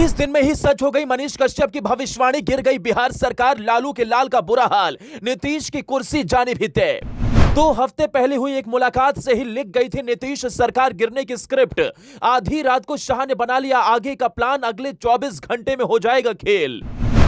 30 दिन में ही सच हो गई मनीष कश्यप की भविष्यवाणी, गिर गई बिहार सरकार, लालू के लाल का बुरा हाल, नीतीश की कुर्सी जानी भी तय। 2 हफ्ते पहले हुई एक मुलाकात से ही लिख गई थी नीतीश सरकार गिरने की स्क्रिप्ट। आधी रात को शाह ने बना लिया आगे का प्लान, अगले 24 घंटे में हो जाएगा खेल।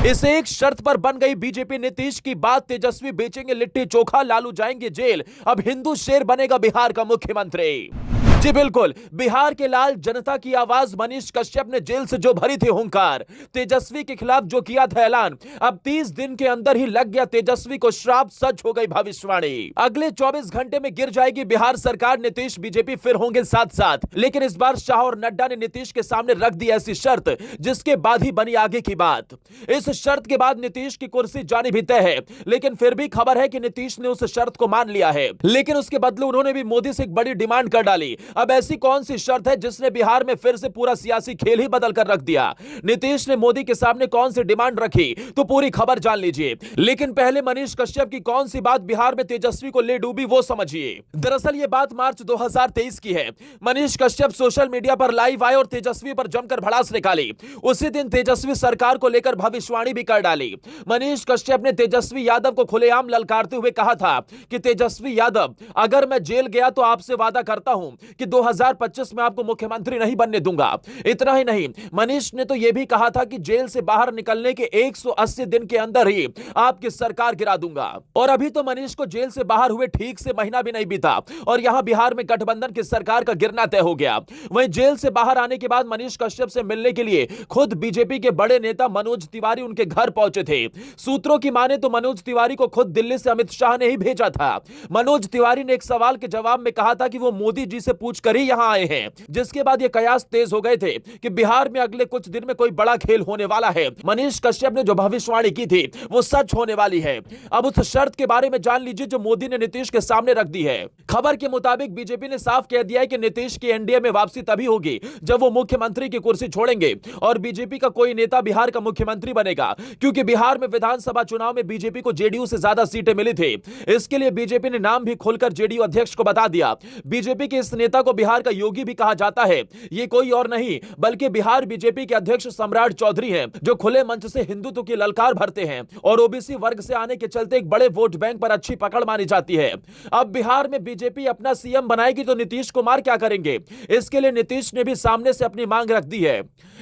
इस एक शर्त पर बन गई बीजेपी नीतीश की बात, तेजस्वी बेचेंगे लिट्टी चोखा, लालू जाएंगे जेल, अब हिंदू शेर बनेगा बिहार का मुख्यमंत्री। जी बिल्कुल, बिहार के लाल, जनता की आवाज मनीष कश्यप ने जेल से जो भरी थी हुंकार, तेजस्वी के खिलाफ जो किया था ऐलान, अब 30 दिन के अंदर ही लग गया तेजस्वी को श्राप, सच हो गई भविष्यवाणी। अगले 24 घंटे में गिर जाएगी बिहार सरकार, नीतीश बीजेपी फिर होंगे साथ साथ। लेकिन इस बार शाह और नड्डा ने नीतीश के सामने रख दी ऐसी शर्त जिसके बाद ही बनी आगे की बात। इस शर्त के बाद नीतीश की कुर्सी जानी भी तय है, लेकिन फिर भी खबर है कि नीतीश ने उस शर्त को मान लिया है, लेकिन उसके बदले उन्होंने भी मोदी से एक बड़ी डिमांड कर डाली। अब ऐसी कौन सी शर्त है जिसने बिहार में फिर से पूरा सियासी खेल ही बदल कर रख दिया? नीतीश ने मोदी के सामने कौन सी डिमांड रखी, तो पूरी खबर जान लीजिए। लेकिन पहले मनीष कश्यप की कौन सी बात बिहार में तेजस्वी को ले डूबी, वो समझिए। दरअसल ये बात मार्च 2023 की है। मनीष कश्यप सोशल मीडिया पर लाइव आए और तेजस्वी पर जमकर भड़ास निकाली। उसी दिन तेजस्वी सरकार को लेकर भविष्यवाणी भी कर डाली। मनीष कश्यप ने तेजस्वी यादव को खुलेआम ललकारते हुए कहा था कि तेजस्वी यादव, अगर मैं जेल गया तो आपसे वादा करता हूं कि 2025 में आपको मुख्यमंत्री नहीं बनने दूंगा। इतना ही नहीं, मनीष ने तो यह भी कहा था कि जेल से बाहर निकलने के 180 दिन के अंदर ही आपकी सरकार गिरा दूंगा। और अभी तो मनीष को जेल से बाहर हुए ठीक से महीना भी नहीं बीता और यहां बिहार में गठबंधन की सरकार का गिरना तय हो गया। वहीं जेल से बाहर आने के बाद मनीष कश्यप से मिलने के लिए खुद बीजेपी के बड़े नेता मनोज तिवारी उनके घर पहुंचे थे। सूत्रों की माने तो मनोज तिवारी को खुद दिल्ली से अमित शाह ने ही भेजा था। मनोज तिवारी ने एक सवाल के जवाब में कहा था कि वो मोदी जी से पूछकर ही यहां आए हैं, जिसके बाद ये कयास तेज हो गए थे कि बिहार में अगले कुछ दिन में कोई बड़ा खेल होने वाला है। मनीष कश्यप ने जो भविष्यवाणी की थी वो सच होने वाली है। अब उस शर्त के बारे में जान लीजिए जो मोदी ने नीतीश के सामने रख दी है। खबर के मुताबिक बीजेपी ने साफ कह दिया है कि नीतीश की एनडीए में वापसी तभी होगी जब वो मुख्यमंत्री की कुर्सी छोड़ेंगे और बीजेपी का कोई नेता बिहार का मुख्यमंत्री बनेगा, क्योंकि बिहार में विधानसभा चुनाव में बीजेपी को जेडीयू से ज्यादा सीटें मिली थी। इसके लिए बीजेपी ने नाम भी खोलकर जेडीयू अध्यक्ष को बता दिया। बीजेपी के इस नेता को बिहार का योगी भी कहा जाता है। ये कोई और नहीं बल्कि बिहार बीजेपी के अध्यक्ष सम्राट चौधरी हैं, जो खुले मंच से हिंदुत्व की ललकार भरते हैं और ओबीसी वर्ग से आने के चलते एक बड़े वोट बैंक पर अच्छी पकड़ मानी जाती है। अब बिहार में बीजेपी अपना सीएम बनाएगी तो नीतीश कुमार क्या करेंगे? इसके लिए नीतीश ने भी सामने से अपनी मांग रख दी है।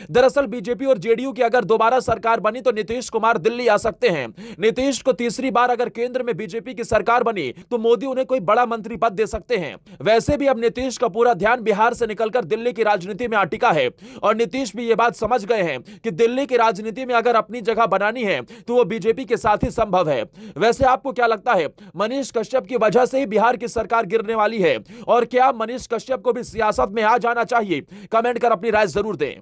दरअसल बीजेपी और जेडीयू की अगर दोबारा सरकार बनी तो नीतीश कुमार दिल्ली आ सकते हैं। नीतीश को तीसरी बार अगर केंद्र में बीजेपी की सरकार बनी तो मोदी उन्हें कोई बड़ा मंत्री पद दे सकते हैं। वैसे भी अब नीतीश का पूरा ध्यान बिहार से निकलकर दिल्ली की राजनीति में अटिका है और नीतीश भी ये बात समझ गए हैं कि दिल्ली की राजनीति में अगर अपनी जगह बनानी है तो वो बीजेपी के साथ ही संभव है। वैसे आपको क्या लगता है, मनीष कश्यप की वजह से ही बिहार की सरकार गिरने वाली है और क्या मनीष कश्यप को भी सियासत में आ जाना चाहिए? कमेंट कर अपनी राय जरूर दें।